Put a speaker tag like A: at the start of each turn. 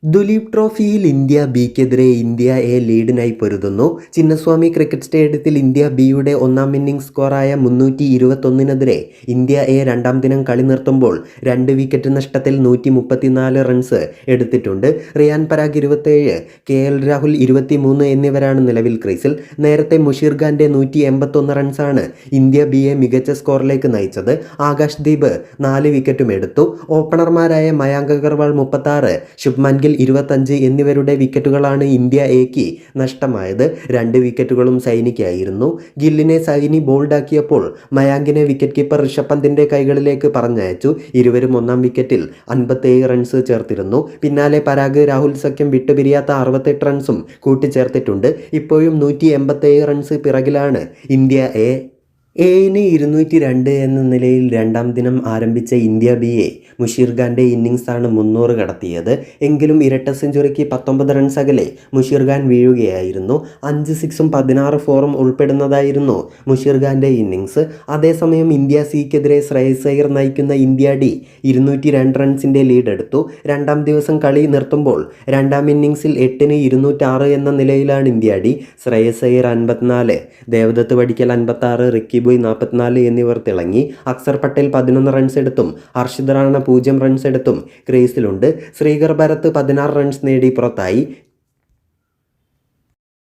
A: ദുലീപ് ട്രോഫിയിൽ ഇന്ത്യ ബിക്കെതിരെ India A ലീഡിനായി പൊരുതുന്നു. ചിന്നസ്വാമി ക്രിക്കറ്റ് സ്റ്റേഡിയത്തിൽ ഇന്ത്യ ബിയുടെ ഒന്നാം ഇന്നിംഗ്സ് സ്കോറായ 321-നെതിരെ ഇന്ത്യ എ രണ്ടാം ദിനം കളി നിർത്തുമ്പോൾ 2 വിക്കറ്റ് നഷ്ടത്തിൽ 134 റൺസ് എടുത്തിട്ടുണ്ട്. റിയാൻ പരാഗ് 27, KL രാഹുൽ 23 എന്നിവരാണ് നിലവിൽ ക്രീസിൽ. നേരത്തെ മുഷീർ ഖാന്റെ 181 റൺസാണ് ഇന്ത്യ ബിയെ മികച്ച സ്കോറിലേക്ക് നയിച്ചത്. ആകാശ് ദീപ് 4 വിക്കറ്റും എടുത്തു. ഓപ്പണർമാരായ മയാങ്ക് അഗർവാൾ 36, ശുഭ്മാൻ ഗിൽ 25 എന്നിവരുടെ വിക്കറ്റുകളാണ് ഇന്ത്യ എക്ക് നഷ്ടമായത്. 2 വിക്കറ്റുകളും സൈനിക്കായിരുന്നു. ഗില്ലിനെ സൈനി ബോൾഡാക്കിയപ്പോൾ മയാങ്കിനെ വിക്കറ്റ് കീപ്പർ ഋഷഭ് പന്തിന്റെ കൈകളിലേക്ക് പറഞ്ഞയച്ചു. ഇരുവരും ഒന്നാം വിക്കറ്റിൽ 57 റൺസ് ചേർത്തിരുന്നു. പിന്നാലെ പരാഗ് രാഹുൽ സഖ്യം വിട്ടുപിരിയാത്ത 68 റൺസും കൂട്ടിച്ചേർത്തിട്ടുണ്ട്. ഇപ്പോഴും 187 റൺസ് പിറകിലാണ് ഇന്ത്യ എ. എന് 202 എന്ന നിലയിൽ രണ്ടാം ദിനം ആരംഭിച്ച ഇന്ത്യ ബിയെ മുഷീർ ഖാന്റെ ഇന്നിംഗ്സാണ് 300 കടത്തിയത്. എങ്കിലും ഇരട്ട സെഞ്ചുറിക്ക് 19 റൺസ് അകലെ മുഷീർ ഖാൻ വീഴുകയായിരുന്നു. 5 സിക്സും 16 ഫോറും ഉൾപ്പെടുന്നതായിരുന്നു മുഷീർ ഖാന്റെ ഇന്നിംഗ്സ്. അതേസമയം ഇന്ത്യ സിക്കെതിരെ ശ്രേയസ് അയ്യർ നയിക്കുന്ന ഇന്ത്യ ഡി 202 റൺസിന്റെ ലീഡ് എടുത്തു. രണ്ടാം ദിവസം കളി നിർത്തുമ്പോൾ രണ്ടാം ഇന്നിംഗ്സിൽ 8ന് 206 എന്ന നിലയിലാണ് India D. Shreyas Iyer 54, Devdutt Padikkal 56, Ricky boy 44 എന്നിവർ തിളങ്ങി. അക്സർ പട്ടേൽ 11 റൺസ് എടുത്തും ഹർഷിത് റാണ 0 റൺസ് എടുത്തും ക്രീസിലുണ്ട്. ശ്രീകർ ഭരത് 16 റൺസ് നേടി പുറത്തായി.